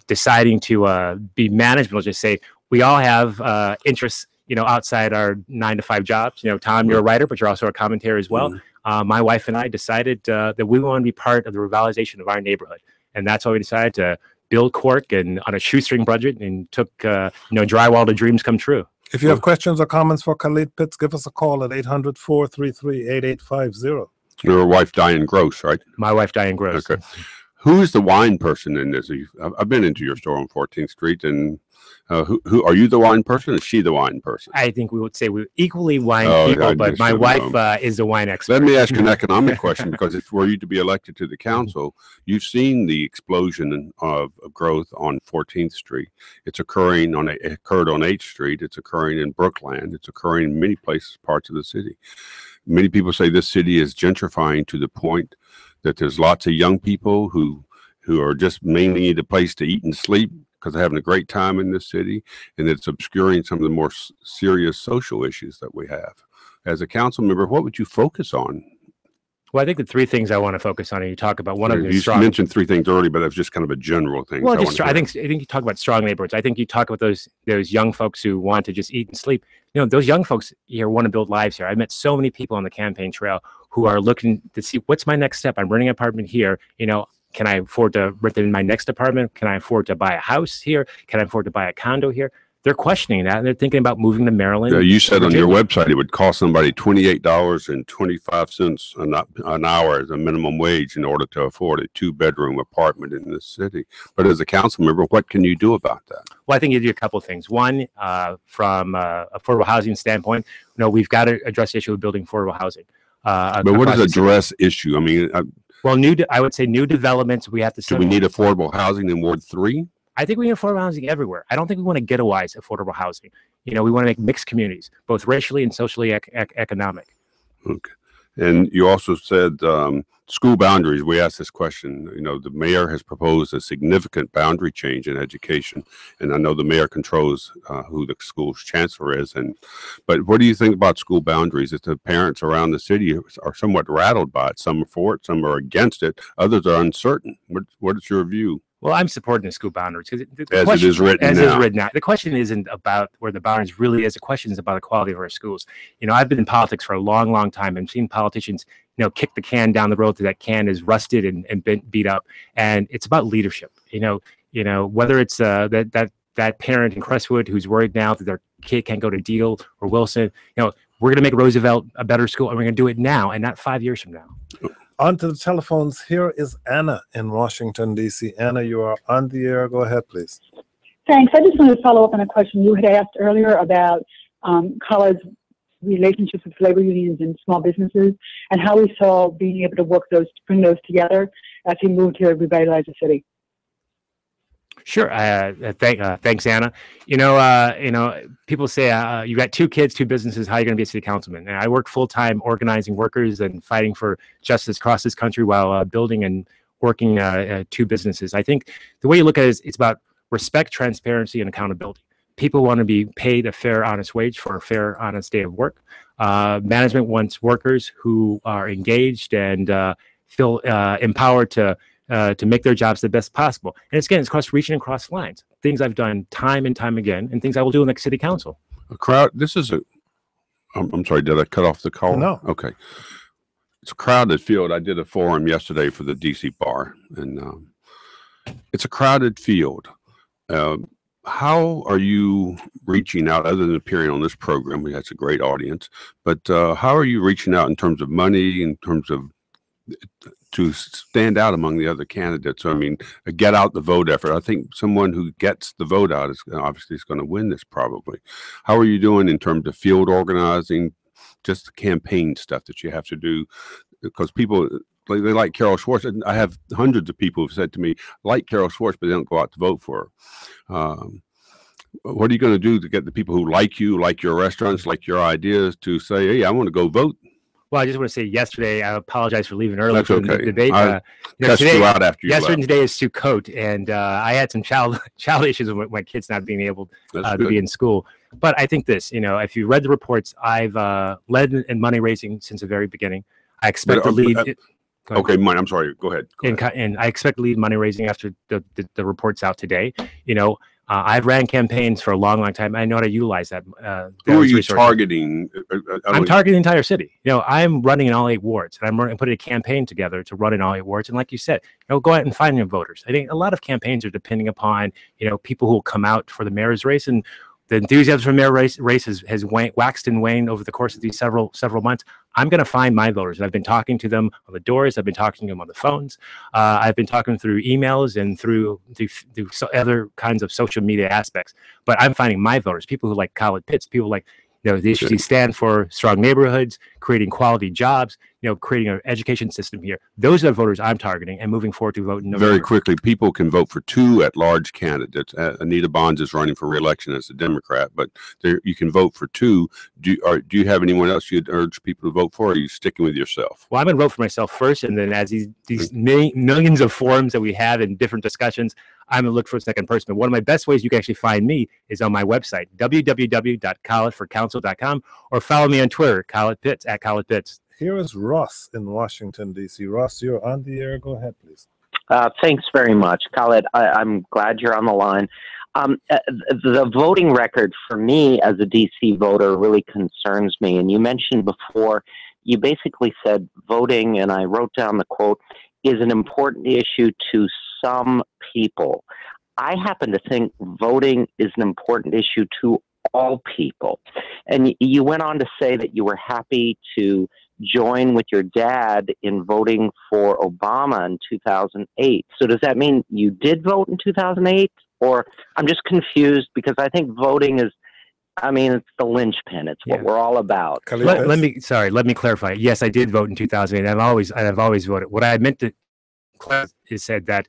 deciding to be management, I'll just say we all have interests outside our 9-to-5 jobs. Tom, you're a writer, but you're also a commentator as well. My wife and I decided that we want to be part of the revitalization of our neighborhood, and that's why we decided to build Cork and on a shoestring budget, and took drywall to dreams come true. If you have questions or comments for Khalid Pitts, give us a call at 800-433-8850. Your wife, Diane Gross, right? My wife, Diane Gross. Okay. Who is the wine person in this? I've been into your store on 14th Street, and who are you the wine person, or is she the wine person? I think we would say we're equally wine people, but my wife is the wine expert. Let me ask you an economic question, because if were you to be elected to the council, you've seen the explosion of growth on 14th Street. It occurred on 8th Street. It's occurring in Brookland. It's occurring in many places, parts of the city. Many people say this city is gentrifying to the point that there's lots of young people who who are just mainly need a place to eat and sleep because they're having a great time in this city, and it's obscuring some of the more serious social issues that we have. As a council member, what would you focus on? Well, I think the three things I want to focus on, and you talk about one of them is you strong. mentioned three things earlier, but it was just kind of a general thing. Well, so I think you talk about strong neighborhoods. I think you talk about those young folks who want to just eat and sleep. You know, those young folks here want to build lives here. I met so many people on the campaign trail who are looking to see what's my next step. I'm renting an apartment here. You know, can I afford to rent in my next apartment? Can I afford to buy a house here? Can I afford to buy a condo here? They're questioning that, and they're thinking about moving to Maryland. Yeah, you said on your website it would cost somebody $28.25 an hour as a minimum wage in order to afford a 2-bedroom apartment in this city. But as a council member, what can you do about that? Well, I think you do a couple of things. One, from affordable housing standpoint, you know, we've got to address the issue of building affordable housing. But what is address issue? I mean, well, I would say new developments. We have to. Do we need affordable housing in Ward 3? I think we need affordable housing everywhere. I don't think we want to ghettoize affordable housing. You know, we want to make mixed communities, both racially and socially economic. Okay. And you also said school boundaries. We asked this question. You know, the mayor has proposed a significant boundary change in education, and I know the mayor controls who the school's chancellor is. But what do you think about school boundaries? If the parents around the city are somewhat rattled by it, some are for it, some are against it, others are uncertain. What is your view? Well, I'm supporting the school boundaries because as it is written now. The question isn't about where the boundaries really is. The question is about the quality of our schools. You know, I've been in politics for a long, long time and seen politicians, you know, kick the can down the road till that can is rusted and beat up. And it's about leadership. You know, whether it's that parent in Crestwood who's worried now that their kid can't go to Deal or Wilson. You know, we're going to make Roosevelt a better school, and we're going to do it now and not 5 years from now. On to the telephones. Here is Anna in Washington, D.C. Anna, you are on the air. Go ahead, please. Thanks. I just wanted to follow up on a question you had asked earlier about Khaled's relationships with labor unions and small businesses and how he saw being able to bring those together as he moved here to revitalize the city. Sure. Thanks, Anna. You know, people say you got 2 kids, 2 businesses. How are you going to be a city councilman? And I work full time organizing workers and fighting for justice across this country while building and working 2 businesses. I think the way you look at it is it's about respect, transparency, and accountability. People want to be paid a fair, honest wage for a fair, honest day of work. Management wants workers who are engaged and feel empowered to make their jobs the best possible. And it's across reaching across lines. Things I've done time and time again, and things I will do in the city council. I'm sorry, did I cut off the call? No. Okay. It's a crowded field. I did a forum yesterday for the DC bar, and it's a crowded field. How are you reaching out, other than appearing on this program? That's a great audience, but how are you reaching out in terms of money, in terms of to stand out among the other candidates? I mean, a get out the vote effort. I think someone who gets the vote out is obviously going to win this probably. How are you doing in terms of field organizing, just the campaign stuff that you have to do? Because people, they like Carol Schwartz. And I have hundreds of people who've said to me, like Carol Schwartz, but they don't go out to vote for her. What are you going to do to get the people who like you, like your restaurants, like your ideas to say, hey, I want to go vote? Well, I just want to say yesterday, I apologize for leaving early. That's from okay. The debate. You out after you yesterday left. Today is Sukkot, and I had some child issues with my kids not being able to be in school. But I think this, you know, if you read the reports, I've led in money raising since the very beginning. I expect to lead. Okay, I'm sorry. Go ahead. And I expect to lead money raising after the report's out today. You know, I've ran campaigns for a long, long time. I know how to utilize that. Who are you targeting? I'm targeting the entire city. You know, I'm running in all 8 wards, and I'm putting a campaign together to run in all 8 wards. And like you said, you know, go out and find your voters. I think a lot of campaigns are depending upon, you know, people who will come out for the mayor's race, and the enthusiasm for the mayor race has waxed and waned over the course of these several months. I'm going to find my voters, and I've been talking to them on the doors. I've been talking to them on the phones. I've been talking through emails and through other kinds of social media aspects. But I'm finding my voters, people who like Khalid Pitts, people like, you know, the issues he stand for, strong neighborhoods, creating quality jobs. You creating an education system here. Those are the voters I'm targeting and moving forward to vote in November. Very quickly, people can vote for 2 at-large candidates. Anita Bonds is running for re-election as a Democrat, but you can vote for 2. Do you have anyone else you'd urge people to vote for, or are you sticking with yourself? Well, I'm going to vote for myself first, and then as these millions of forums that we have in different discussions, I'm going to look for a second person. But one of my best ways you can actually find me is on my website, www.khalidforcouncil.com, or follow me on Twitter, Khalid Pitts, at Khalid Pitts. Here is Ross in Washington, D.C. Ross, you're on the air. Go ahead, please. Thanks very much, Khalid. I'm glad you're on the line. The voting record for me as a D.C. voter really concerns me. And you mentioned before, you basically said voting, and I wrote down the quote, is an important issue to some people. I happen to think voting is an important issue to all people. And you went on to say that you were happy to join with your dad in voting for Obama in 2008. So does that mean you did vote in 2008? Or I'm just confused because I think voting is, it's the linchpin. It's what we're all about. Let me clarify. Yes, I did vote in 2008. I've always voted. What I meant to clarify is said that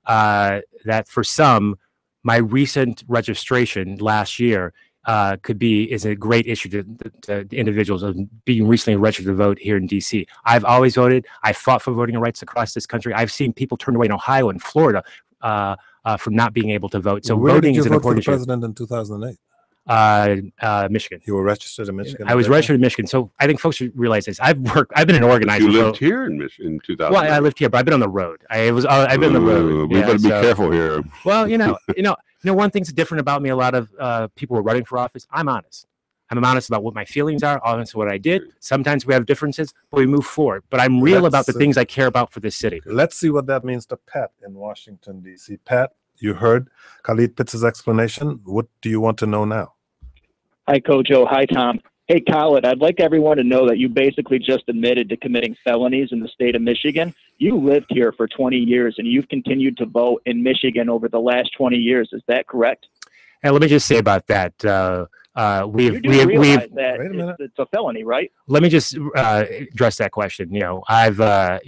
that for some, my recent registration last year is a great issue to individuals of being recently registered to vote here in D.C. I've always voted. I fought for voting rights across this country. I've seen people turned away in Ohio and Florida from not being able to vote. So voting is an important issue. Where did you vote for the president in 2008? Michigan. You were registered in Michigan? I was registered in Michigan. So I think folks should realize this. I've been an organizer. You lived here in Michigan in 2000. Well, I lived here, but I've been on the road. I've been on the road. We better be careful here. Well, one thing's different about me. A lot of people who are running for office. I'm honest. I'm honest about what my feelings are, honest about what I did. Sometimes we have differences, but we move forward. But I'm real about the things I care about for this city. Let's see what that means to Pat in Washington, D.C. Pat, you heard Khalid Pitts' explanation. What do you want to know now? Hi, Kojo. Hi, Tom. Hey, Khalid, I'd like everyone to know that you basically just admitted to committing felonies in the state of Michigan. You lived here for 20 years, and you've continued to vote in Michigan over the last 20 years. Is that correct? And let me just say about that. It's a felony, right? Let me just address that question. My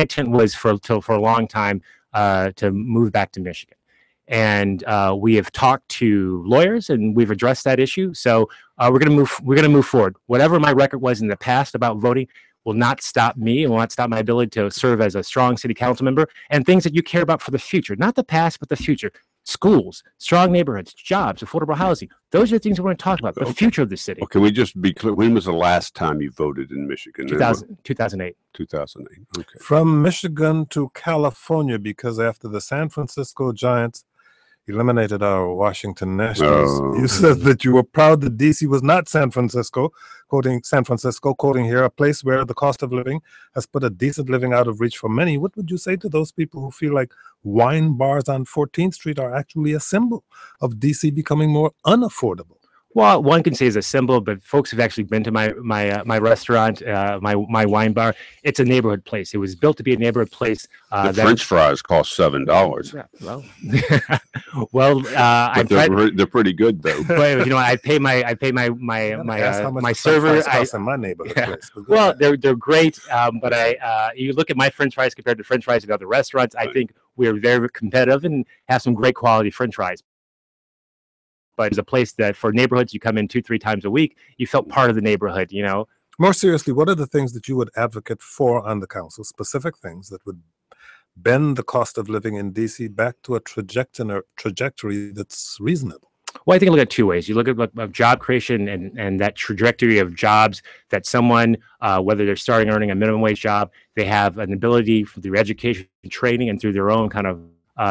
intent was for a long time to move back to Michigan. And we have talked to lawyers, and we've addressed that issue. So we're going to move forward. Whatever my record was in the past about voting will not stop me and will not stop my ability to serve as a strong city council member, and things that you care about for the future, not the past, but the future. Schools, strong neighborhoods, jobs, affordable housing. Those are the things we want to talk about, the future of the city. Can we just be clear? When was the last time you voted in Michigan? 2008. 2008. Okay. From Michigan to California, because after the San Francisco Giants eliminated our Washington Nationals, you said that you were proud that D.C. was not San Francisco, quoting here, a place where the cost of living has put a decent living out of reach for many. What would you say to those people who feel like wine bars on 14th Street are actually a symbol of D.C. becoming more unaffordable? Well, one can say it's a symbol, but folks have actually been to my restaurant, my wine bar. It's a neighborhood place. It was built to be a neighborhood place. The French fries cost $7. Yeah, well, they're pretty good though. But, I pay my server. In my neighborhood place. Well, they're great, but you look at my French fries compared to French fries at other restaurants. I think we're very competitive and have some great quality French fries. But it's a place that for neighborhoods, you come in 2-3 times a week. You felt part of the neighborhood, More seriously, what are the things that you would advocate for on the council, specific things that would bend the cost of living in D.C. back to a trajectory that's reasonable? Well, I think you look at 2 ways. You look at job creation and that trajectory of jobs that someone, whether they're starting earning a minimum wage job, they have an ability through education, training, and through their own kind of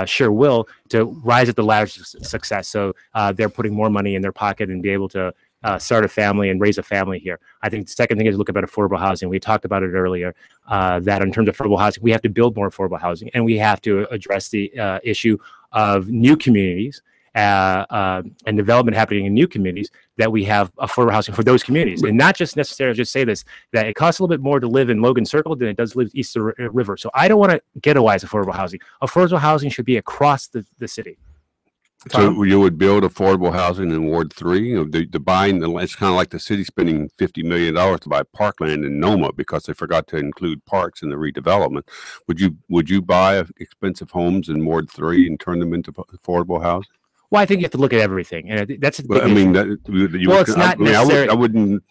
sheer will to rise at the ladder of success. So they're putting more money in their pocket and be able to start a family and raise a family here. I think the second thing is look at affordable housing. We talked about it earlier, that in terms of affordable housing, we have to build more affordable housing, and we have to address the issue of new communities and development happening in new communities, that we have affordable housing for those communities, and not just necessarily just say this, that it costs a little bit more to live in Logan Circle than it does live east of the river. So I don't want to ghettoize affordable housing. Affordable housing should be across the city. So you would build affordable housing in Ward 3. You know, the buying the it's kind of like the city spending $50 million to buy parkland in Noma because they forgot to include parks in the redevelopment. Would you buy expensive homes in Ward 3 and turn them into affordable housing? Well, I think you have to look at everything, and that's a big Well, I mean, it's not necessarily. I wouldn't.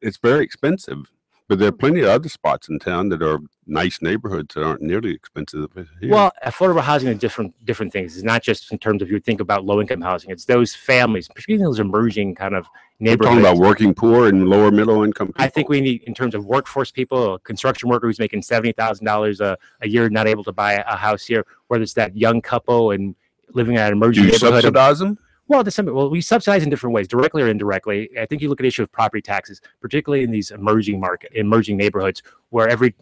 It's very expensive, but there are plenty of other spots in town that are nice neighborhoods that aren't nearly expensive here. Well, affordable housing is different things. It's not just in terms of you think about low income housing. It's those families, particularly those emerging kind of neighborhoods. We're talking about working poor and lower middle income people. I think we need, in terms of workforce people, a construction worker who's making $70,000 a year, not able to buy a house here, whether it's that young couple and living in an emerging neighborhood. Do you subsidize them? Well, we subsidize in different ways, directly or indirectly. I think you look at the issue of property taxes, particularly in these emerging neighborhoods, where every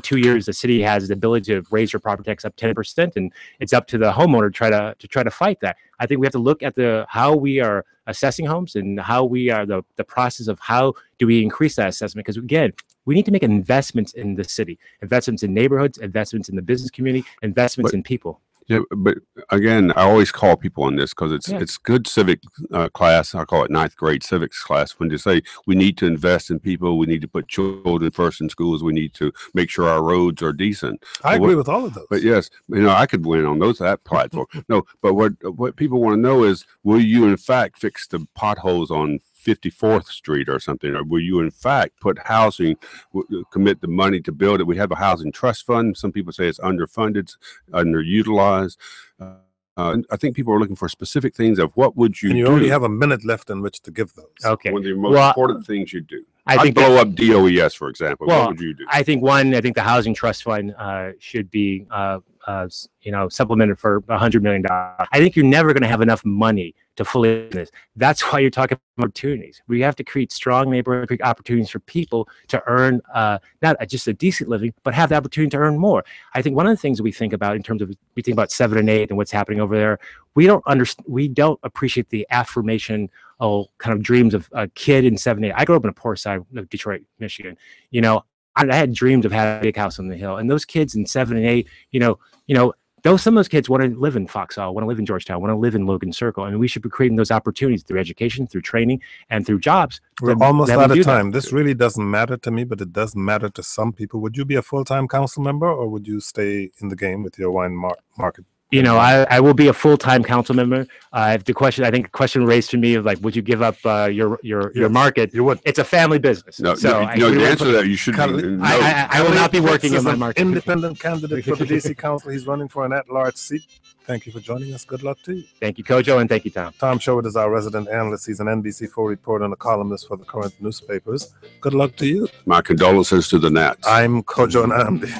2 years the city has the ability to raise your property tax up 10%, and it's up to the homeowner to try to fight that. I think we have to look at how we are assessing homes and how we are the process of how do we increase that assessment, because again, we need to make investments in the city, investments in neighborhoods, investments in the business community, investments in people. Yeah, but again, I always call people on this because it's good civic class. I call it ninth grade civics class. When they say we need to invest in people, we need to put children first in schools, we need to make sure our roads are decent. I agree with all of those. But yes, I could win on that platform. No, but what people want to know is, will you in fact fix the potholes on 54th Street or something, or will you in fact put housing, commit the money to build it? We have a housing trust fund. Some people say it's underfunded, underutilized. I think people are looking for specific things of what would you do. And you only have a minute left in which to give those. Okay. One of the most important things you do. I'd blow up DOES, for example. Well, what would you do? I think the housing trust fund should be supplemented for $100 million. I think you're never going to have enough money to fully this. That's why you're talking about opportunities. We have to create strong neighborhood opportunities for people to earn not just a decent living, but have the opportunity to earn more. I think one of the things we think about in terms of, we think about 7 and 8 and what's happening over there, we don't appreciate the affirmation kind of dreams of a kid in 7 and 8. I grew up in a poor side of Detroit, Michigan. I had dreams of having a big house on the hill, and those kids in 7 and 8, some of those kids want to live in Foxhall, want to live in Georgetown, want to live in Logan Circle. I mean, we should be creating those opportunities through education, through training, and through jobs. We're almost out of time. This really doesn't matter to me, but it does matter to some people. Would you be a full-time council member, or would you stay in the game with your wine market? I will be a full-time council member. The question raised to me of like, would you give up your market? You would. It's a family business. The answer to that, you should. I will not be working in my market. Independent candidate for the D.C Council. He's running for an at-large seat. Thank you for joining us. Good luck to you. Thank you, Kojo, and thank you, Tom. Tom Sherwood is our resident analyst. He's an NBC4 reporter and a columnist for the current newspapers. Good luck to you. My condolences to the Nats. I'm Kojo and Andy.